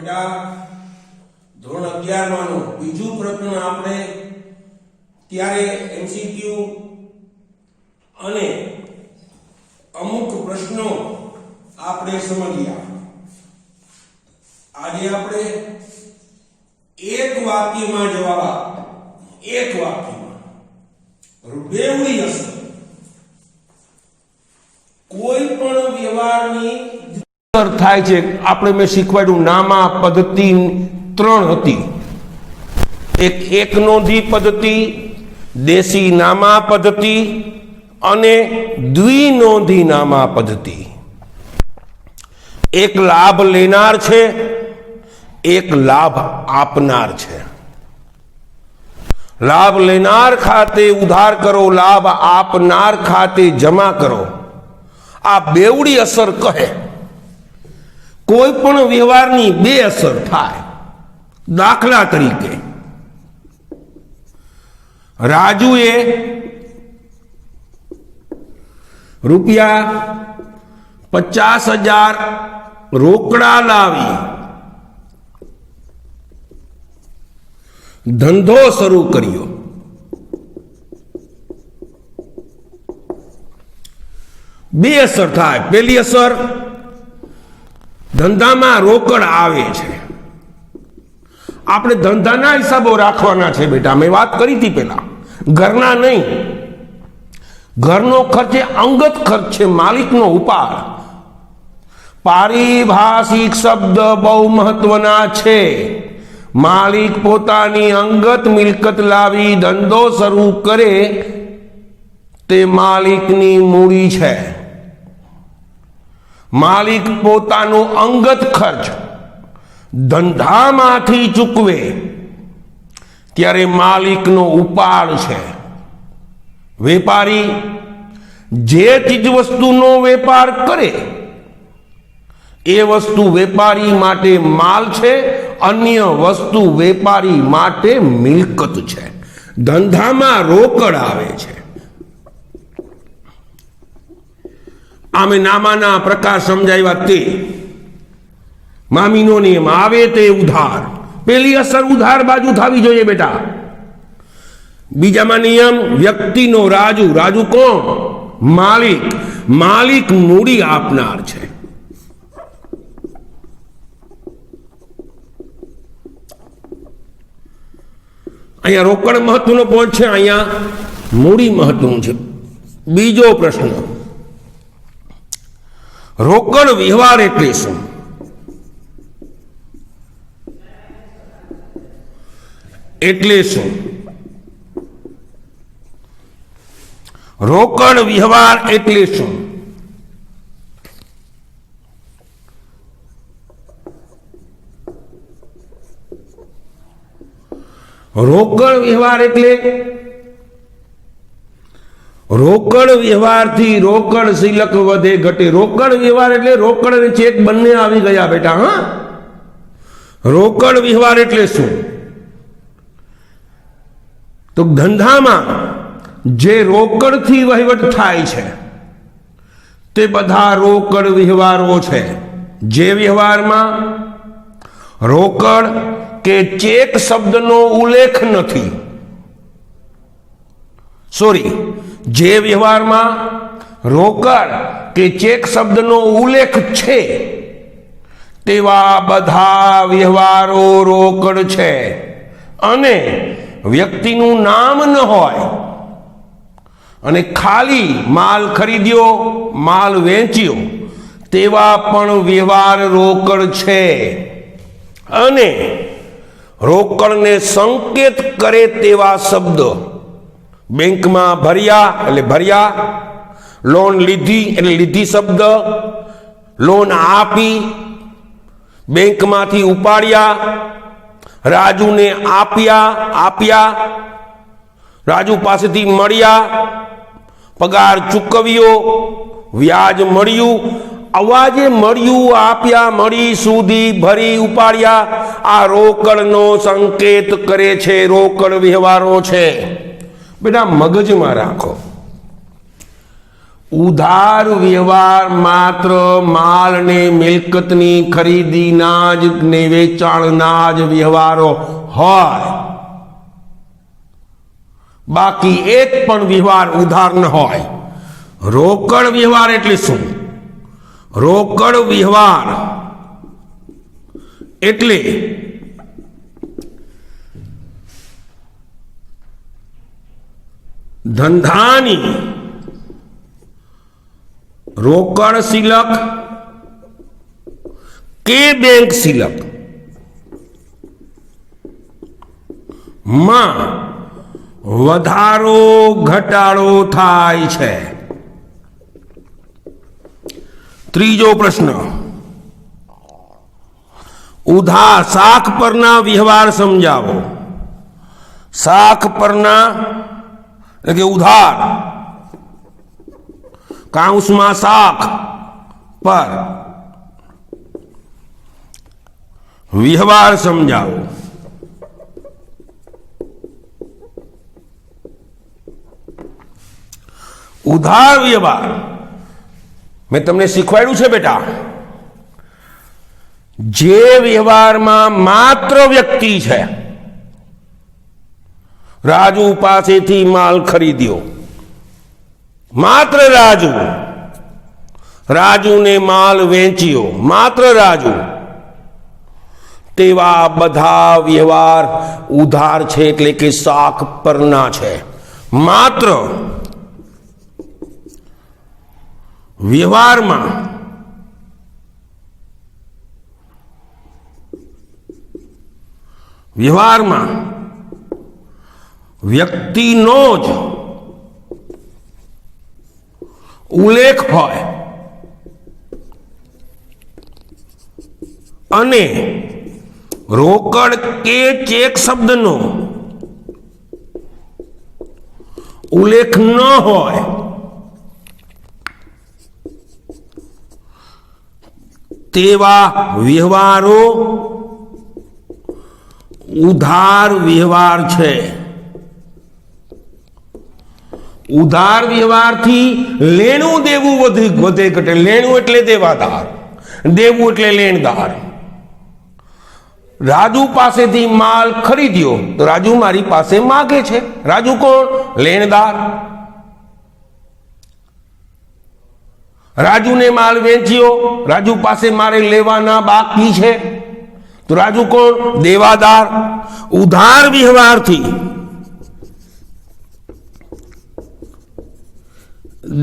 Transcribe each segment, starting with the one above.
बेटा ધોરણ 11 માનું બીજું પ્રકરણ આપણે ત્યારે એમસીક્યુ અને અમુક પ્રશ્નો આપણે સમજ્યા। આજે આપણે એક વાક્યમાં જવાબ એક વાક્યમાં બેવડી અસર કોઈ પણ વ્યવહારની થાય છે। આપણે મેં શીખવાડ્યું નામા પદ્ધતિ 3 હતી। એક નોંધી પદ્ધતિ, દેશી નામા પદ્ધતિ અને દ્વિનોંધી નામા પદ્ધતિ। એક લાભ લેનાર છે, એક લાભ આપનાર છે। લાભ લેનાર ખાતે ઉધાર કરો, લાભ આપનાર ખાતે જમા કરો। આ બેવડી અસર કહે કોઈ પણ વ્યવહારની બે અસર થાય। દાખલા તરીકે રાજુએ ₹50,000 રોકડા લાવી ધંધો શરૂ કર્યો। બે અસર થાય। પહેલી અસર, ધંધામાં રોકડ આવે છે। આપણે ધંધાના હિસાબો રાખવાના છે બેટા, મેં વાત કરી હતી પેલા, ઘરના નહીં। ઘરનો ખર્ચ એ અંગત ખર્ચ છે, માલિકનો ઉપાડ। પારિભાષિક શબ્દ બહુ મહત્વના છે। માલિક પોતાની અંગત મિલકત લાવી ધંધો શરૂ કરે તે માલિકની મૂડી છે। માલિક પોતાનો અંગત ખર્ચ ધંધામાંથી ચૂકવે ત્યારે માલિકનો ઉપાડ છે। વેપારી જે ચીજ વસ્તુનો વેપાર કરે એ વસ્તુ વેપારી માટે માલ છે, અન્ય વસ્તુ વેપારી માટે મિલકત છે। ધંધામાં રોકડ આવે છે। આમે નામાના પ્રકાર સમજાવ્યા તે મામીનો નિયમ આવે તે ઉધાર। પેલી અસર ઉધાર બાજુ થવી જોઈએ બેટા। બીજામાં નિયમ વ્યક્તિનો રાજુ। રાજુ કોણ? માલિક। માલિક મૂડી આપનાર છે। અહીંયા રોકડ મહત્વનો પોઈન્ટ છે, અહીંયા મૂડી મહત્વનું છે। બીજો પ્રશ્ન, રોકડ વ્યવહાર એટલે શું? એટલે શું? રોકડ વ્યવહાર એટલે શું? રોકડ વ્યવહાર એટલે રોકડ વ્યવહારથી રોકડ શિલક વધે ઘટે। રોકડ વ્યવહાર એટલે રોકડ અને ચેક બંને આવી ગયા બેટા। હા, રોકડ વ્યવહાર એટલે શું? તો ધંધામાં જે રોકડથી વહીવટ થાય છે તે બધા રોકડ વ્યવહારો છે। જે વ્યવહારમાં રોકડ કે ચેક શબ્દનો ઉલ્લેખ નથી, જે વ્યવહારમાં રોકડ કે ચેક શબ્દનો ઉલ્લેખ છે તેવા બધા વ્યવહારો રોકડ છે। અને વ્યક્તિનું નામ ન હોય અને ખાલી માલ ખરીદ્યો, માલ વેચ્યો તેવા પણ વ્યવહાર રોકડ છે। અને રોકડને સંકેત કરે તેવા શબ્દ બેંકમાં ભર્યા એટલે ભર્યા, લોન લીધી એટલે લીધી શબ્દ, લોન આપી, બેંકમાંથી ઉપાડ્યા, રાજુને આપ્યા, રાજુ પાસેથી મળ્યા, પગાર ચૂકવ્યો, વ્યાજ મળ્યું। આવા જે મળ્યું, આપ્યા, મળી, સુધી, ભરી, ઉપાડ્યા, આ રોકડનો સંકેત કરે છે, રોકડ વ્યવહારો છે। બેટા મગજમાં રાખો, ઉધાર વ્યવહાર માત્ર માલ ને મિલકતની ખરીદીના જ ને વેચાણના જ વ્યવહારો હોય, બાકી એક પણ વ્યવહાર ઉધાર ન હોય. રોકડ વ્યવહાર એટલે શું? રોકડ વ્યવહાર એટલે ધંધાની રોકડ સિલક કે બેંક સિલક માં વધારો ઘટાડો થાય છે. ત્રીજો પ્રશ્ન, ઉધાર શાખ પરના વ્યવહાર સમજાવો. શાખ પરના એટલે કે ઉધાર કાઉન્સમાં શાખ પર વ્યવહાર સમજાવો. ઉધાર વ્યવહાર મેં તમને શીખવાડ્યું છે બેટા. જે વ્યવહારમાં માત્ર વ્યક્તિ છે, રાજુ પાસેથી માલ ખરીદ્યો, માત્ર રાજુ, રાજુને માલ વેચ્યો, માત્ર રાજુ, તેવા બધા વ્યવહાર ઉધાર છે, એટલે કે શાખ પરના છે. માત્ર વ્યવહારમાં વ્યક્તિનો જ ઉલ્લેખ હોય અને રોકડ કે ચેક શબ્દનો ઉલ્લેખ ન હોય તેવા વ્યવહારો ઉધાર વ્યવહાર છે. ઉધાર વ્યવહારથી લેણું દેવું વધે ઘટે. લેણું એટલે દેવાદાર, દેવું એટલે લેણદાર. રાજુ પાસેથી માલ ખરીદ્યો તો રાજુ મારી પાસે માગે છે. રાજુ કોણ? લેણદાર. રાજુને માલ વેચ્યો, રાજુ પાસે મારે લેવાના બાકી છે તો રાજુ કોણ? દેવાદાર. ઉધાર વ્યવહારથી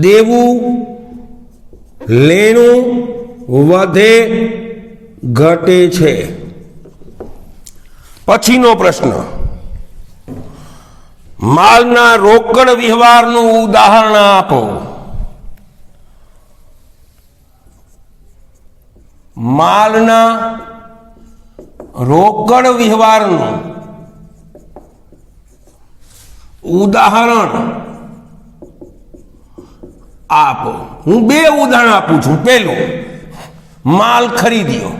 દેવું લેણું વધે ઘટે છે. પછીનો પ્રશ્ન, માલના રોકડ વ્યવહારનું ઉદાહરણ આપો. માલના રોકડ વ્યવહારનું ઉદાહરણ આપો. હું બે ઉદાહરણ આપું છું. પહેલું, માલ ખરીદ્યો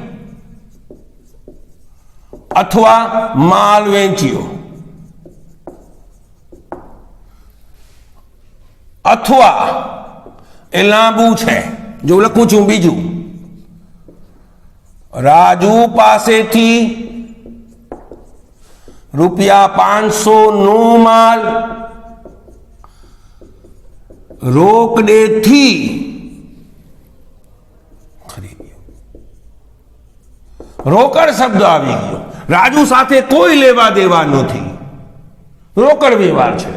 અથવા માલ વેચ્યો, અથવા એ લાંબુ છે, જો લખું છું. બીજું, રાજુ પાસેથી ₹500 નું માલ રોકડેથી ખરીદ્યો. રોકડ શબ્દ આવી ગયો. રાજુ સાથે કોઈ લેવા દેવા નથી, રોકડ વ્યવહાર છે.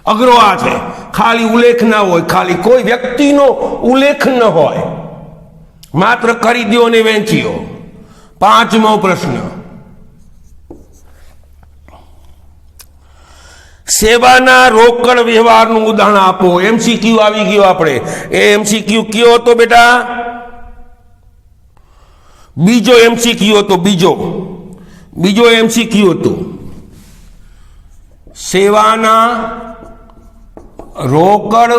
અઘરો આ છે, ખાલી ઉલ્લેખ ના હોય, ખાલી કોઈ વ્યક્તિનો ઉલ્લેખ ન હોય, માત્ર ખરીદ્યો અને વેચ્યો. પાંચમો પ્રશ્ન, સેવાના રોકડ વ્યવહારનું ઉદાહરણ આપો. એમસીક્યુ આવી ગયો. આપણે એ એમસીક્યુ કયો હતો બેટા? બીજો એમસીક્યુ હતો. બીજો એમસીક્યુ હતો. સેવાના રોકડ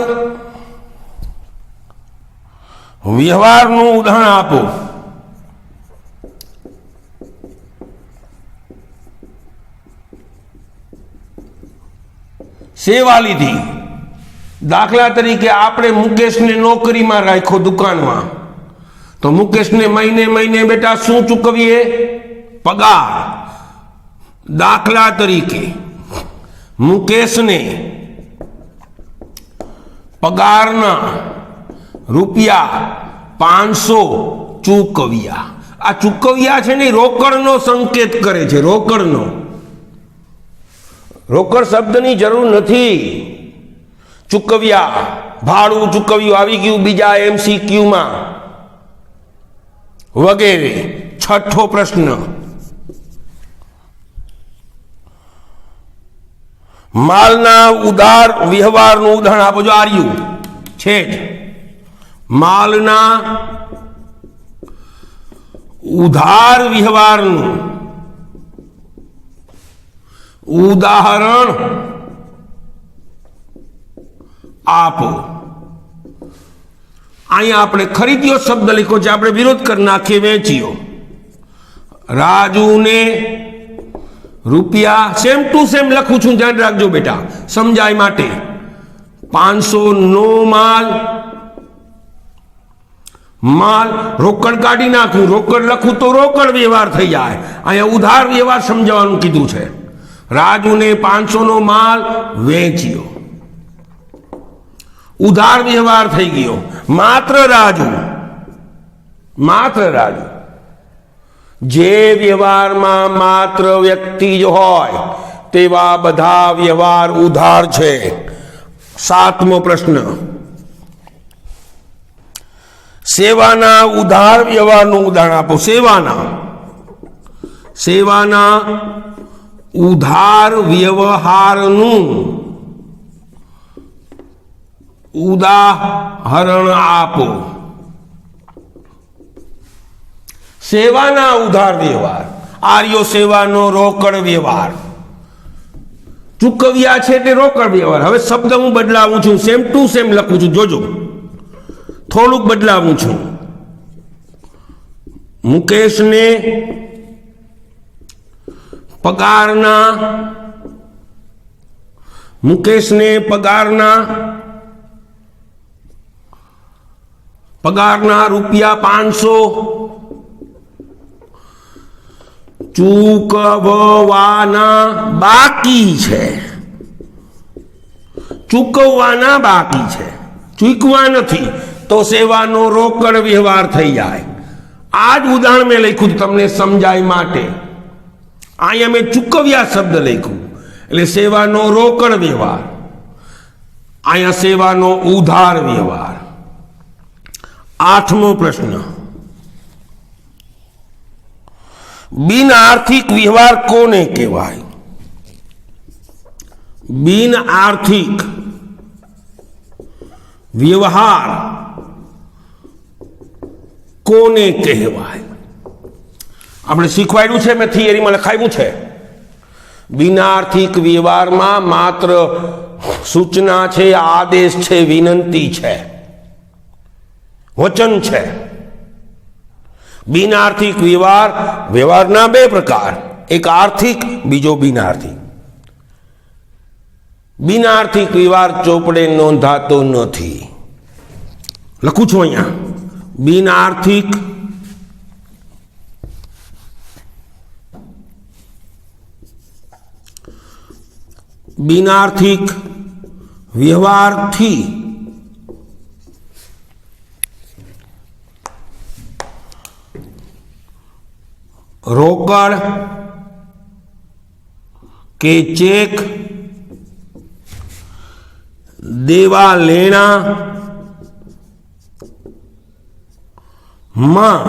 વ્યવહારનું ઉદાહરણ આપો. સેવા લીધી, દાખલા તરીકે આપણે મુકેશને નોકરીમાં રાખ્યો દુકાનમાં, તો મુકેશને મહિને મહિને બેટા શું ચૂકવીએ? પગાર. દાખલા તરીકે મુકેશને પગારના રૂપિયા 500 ચૂકવ્યા. આ ચૂકવ્યા છે ને રોકડનો સંકેત કરે છે, રોકડનો. રોકડ શબ્દની જરૂર નથી. ચૂકવ્યા, ભાડું ચૂકવ્યું આવી ગયું બીજા MCQમાં વગેરે. છઠ્ઠો પ્રશ્ન, માલના ઉધાર વ્યવહારનું ઉદાહરણ આપો. જો આર્યું છે જ. માલના ઉધાર વ્યવહારનું ઉદાહરણ આપો. અહીંયા આપણે ખરીદ્યો શબ્દ લખ્યો છે, આપણે વિરોધ કરી નાખીએ વેચ્યો. રાજુને રૂપિયા, સેમ ટુ સેમ લખું છું, ધ્યાન રાખજો બેટા સમજાય માટે. 500 નો માલ રોકડ કાઢી નાખું, રોકડ લખું તો રોકડ વ્યવહાર થઈ જાય. અહીંયા ઉધાર વ્યવહાર સમજાવવાનું કીધું છે. રાજુને 500 નો માલ વેચ્યો, ઉધાર વ્યવહાર થઈ ગયો. માત્ર રાજુ, માત્ર રાજુ. જે વ્યવહારમાં માત્ર વ્યક્તિ જ હોય તેવા બધા વ્યવહાર ઉધાર છે. સાતમો પ્રશ્ન, સેવાના ઉધાર વ્યવહારનું ઉદાહરણ આપો. સેવાના ઉધાર વ્યવહારનું ઉદાહરણ આપો. સેવાના ઉધાર વ્યવહાર, આર્યો સેવાનો રોકડ વ્યવહાર. ચૂકવ્યા છે તે રોકડ વ્યવહાર. હવે શબ્દ હું બદલાવું છું, સેમ ટુ સેમ લખું છું, જોજો થોડુંક બદલાવું છું. મુકેશને પગારના રૂપિયા 500 ચૂકવવાના બાકી છે. ચૂકવવાના બાકી છે, ચૂકવા નથી, તો સેવાનો રોકડ વ્યવહાર થઈ જાય. આ જ ઉદાહરણ મેં લખ્યું તમને સમજાય માટે. અહીંયા મેં ચૂકવ્યા શબ્દ લખ્યું એટલે સેવાનો રોકડ વ્યવહાર, અહીંયા સેવાનો ઉધાર વ્યવહાર. આઠમો પ્રશ્ન, બિન આર્થિક વ્યવહાર કોને કહેવાય? બિન આર્થિક વ્યવહાર કોને કહેવાય? આપણે શીખવાડ્યું છે, મેં થિયરીમાં લખાવ્યું છે. બિન આર્થિક વ્યવહારમાં માત્ર સૂચના છે, આદેશ છે, વિનંતી છે, વચન છે. બિન આર્થિક વ્યવહારના બે પ્રકાર, એક આર્થિક, બીજો બિન આર્થિક. બિન આર્થિક વ્યવહાર ચોપડે નોંધાતો નથી. લખું છું અહીંયા, બિન આર્થિક વ્યવહારથી રોકડ કે ચેક દેવા લેણા માં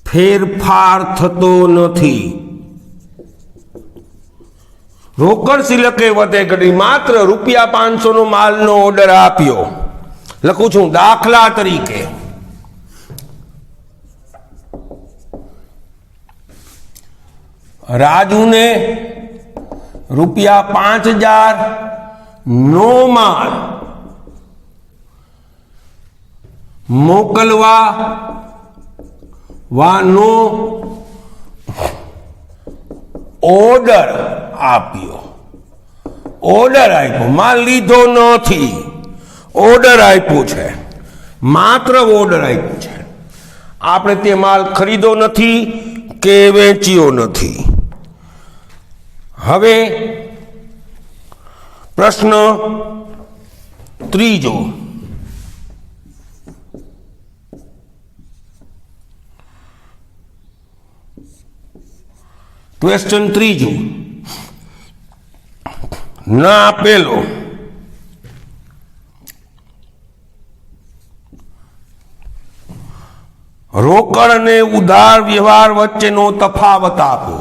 ફેરફાર થતો નથી. રોકડ સિલકે વધે ઘટી, માત્ર રૂપિયા 500 નો માલનો ઓર્ડર આપ્યો. લખું છું, દાખલા તરીકે રાજુને રૂપિયા 5000 નો માલ મોકલવાનો ઓર્ડર આપ્યો. ઓર્ડર આપ્યો, માલ લીધો નથી, ઓર્ડર આપ્યો છે, માત્ર ઓર્ડર આપ્યો છે. આપણે તે માલ ખરીદો નથી કે વેચ્યો નથી. હવે પ્રશ્ન ત્રીજો, ક્વેશ્ચન ત્રીજું, ન આપેલો રોકડ અને ઉધાર વ્યવહાર વચ્ચેનો તફાવત આપો.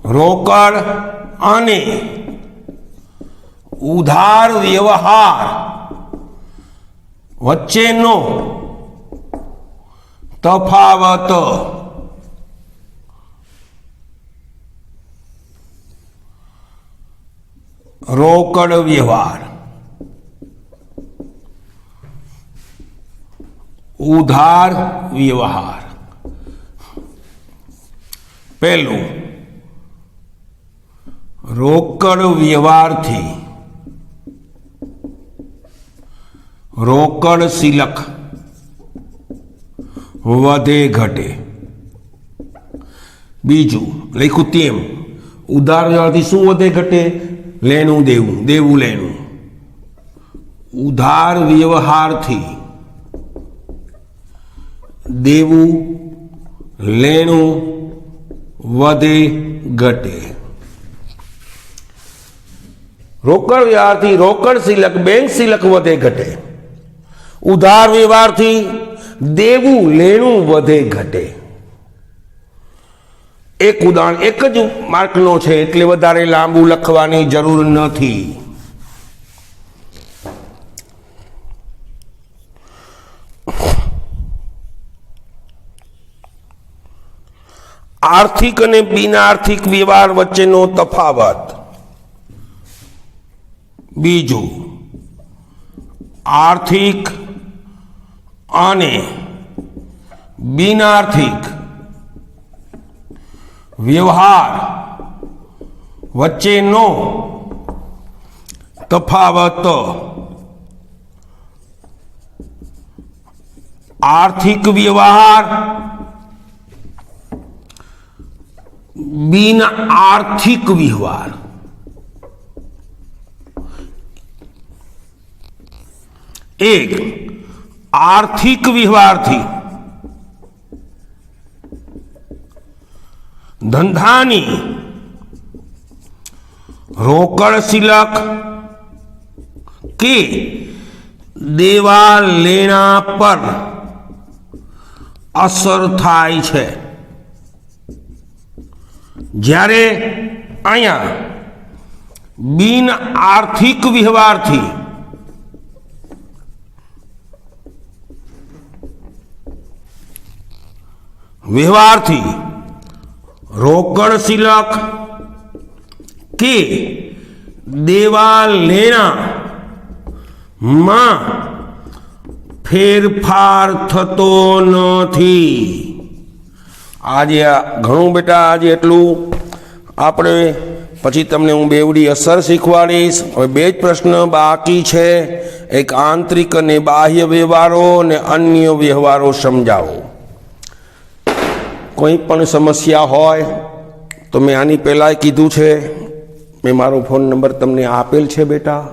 રોકડ અને ઉધાર વ્યવહાર વચ્ચેનો તફાવત. રોકડ વ્યવહાર, ઉધાર વ્યવહાર. પહેલું, રોકડ વ્યવહારથી રોકડ શિલક વધે ઘટે. બીજું લખ્યું તેમ, ઉધાર વ્યવહારથી શું વધે ઘટે? લેણું દેવું, દેવું લેણું. ઉધાર વ્યવહારથી દેવું લેણું વધે ઘટે. રોકડ વ્યવહારથી રોકડ શિલક બેંક શિલક વધે ઘટે. ઉધાર વ્યવહારથી દેવું લેણું વધે ઘટે. એક ઉદાહરણ એક જ માર્કનો છે એટલે વધારે લાંબુ લખવાની જરૂર નથી. આર્થિક અને બિનઆર્થિક વ્યવહાર વચ્ચેનો તફાવત. બીજું, આર્થિક અને બિનઆર્થિક વ્યવહાર વચ્ચેનો તફાવત. આર્થિક વ્યવહાર બિન આર્થિક વ્યવહાર. એક, આર્થિક વ્યવહારથી ધંધાની રોકડ શિલક કે દેવા લેણા પર અસર થાય છે. જ્યારે અહીંયા બિન આર્થિક વ્યવહારથી રોકડ શિલક કે દેવા લેણા માં ફેરફાર થતો નથી. આજે ઘણું બેટા, આજે એટલું આપણે પછી તમને હું બેવડી અસર શીખવાડીશ. હવે બે જ પ્રશ્ન બાકી છે. એક આંતરિક અને બાહ્ય વ્યવહારો અને અન્ય વ્યવહારો સમજાવો. કોઈ પણ સમસ્યા હોય તો મેં આની પહેલાં કીધું છે, મેં મારો ફોન નંબર તમને આપેલ છે બેટા,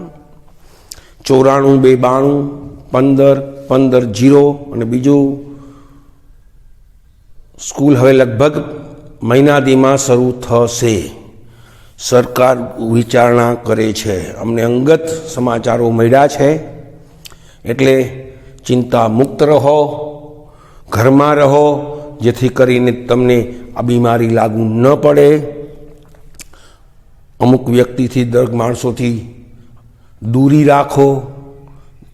94291515 અને બીજું સ્કૂલ હવે લગભગ મહિનાદીમાં શરૂ થશે. સરકાર વિચારણા કરે છે, અમને અંગત સમાચારો મળ્યા છે. એટલે ચિંતા મુક્ત રહો, ઘરમાં રહો, જેથી કરીને તમને આ બીમારી લાગુ ન પડે. અમુક વ્યક્તિથી દરેક માણસોથી દૂરી રાખો,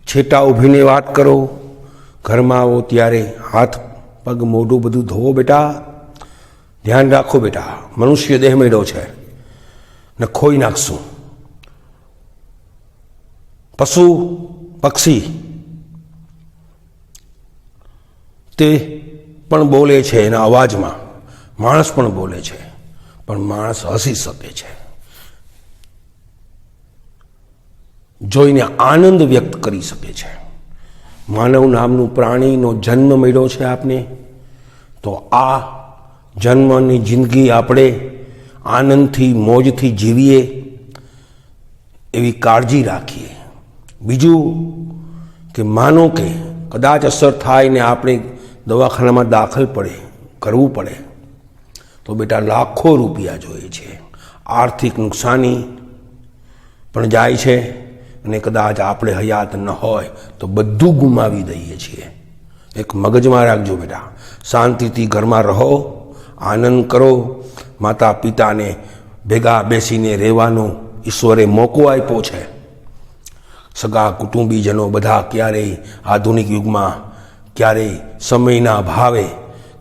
છેટા ઊભીને વાત કરો. ઘરમાં આવો ત્યારે હાથ પગ મોઢું બધું ધોવો બેટા. ધ્યાન રાખો બેટા, મનુષ્ય દેહ મળ્યો છે ને ખોઈ નાખશું. પશુ પક્ષી તે પણ બોલે છે એના અવાજમાં, માણસ પણ બોલે છે, પણ માણસ હસી શકે છે. જોઈને આનંદ વ્યક્ત કરી શકે છે. માનવ નામનું પ્રાણીનો જન્મ મળ્યો છે આપને, તો આ જન્મની જિંદગી આપણે આનંદથી મોજથી જીવીએ એવી કાળજી રાખીએ. બીજું કે માનો કે કદાચ અસર થાય ને આપણે દવાખાનામાં દાખલ કરવું પડે તો બેટા લાખો રૂપિયા જોઈએ છે, આર્થિક નુકસાની પણ જાય છે અને કદાચ આપણે હયાત ન હોય તો બધું ગુમાવી દઈએ છીએ. એક મગજમાં રાખજો બેટા, શાંતિથી ઘરમાં રહો, આનંદ કરો. માતા પિતાને ભેગા બેસીને રહેવાનો ઈશ્વરે મોકો આપ્યો છે. સગા કુટુંબીજનો બધા ક્યારેય આધુનિક યુગમાં ક્યારેય સમયના અભાવે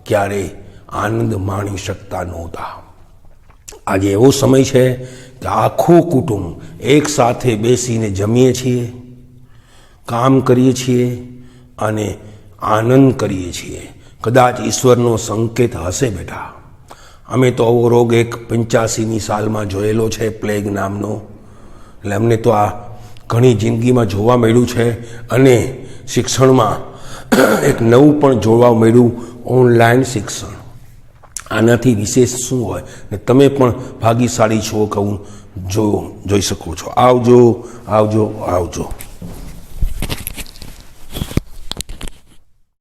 ક્યારેય આનંદ માણી શકતા નહોતા. આજે એવો સમય છે કે આખું કુટુંબ એક સાથે બેસીને જમીએ છીએ, કામ કરીએ છીએ અને આનંદ કરીએ છીએ. કદાચ ઈશ્વરનો સંકેત હશે બેટા. અમે તો આવો રોગ 85ની સાલમાં જોયેલો છે, પ્લેગ નામનો. એટલે અમને તો આ ઘણી જિંદગીમાં જોવા મળ્યું છે. અને શિક્ષણમાં એક નવું પણ જોવા મળ્યું, ઓનલાઈન શિક્ષણ. આનાથી વિશેષ શું હોય? ને તમે પણ ભાગ્યશાળી છો કે હું જોઈ શકો છો. આવજો આવજો આવજો.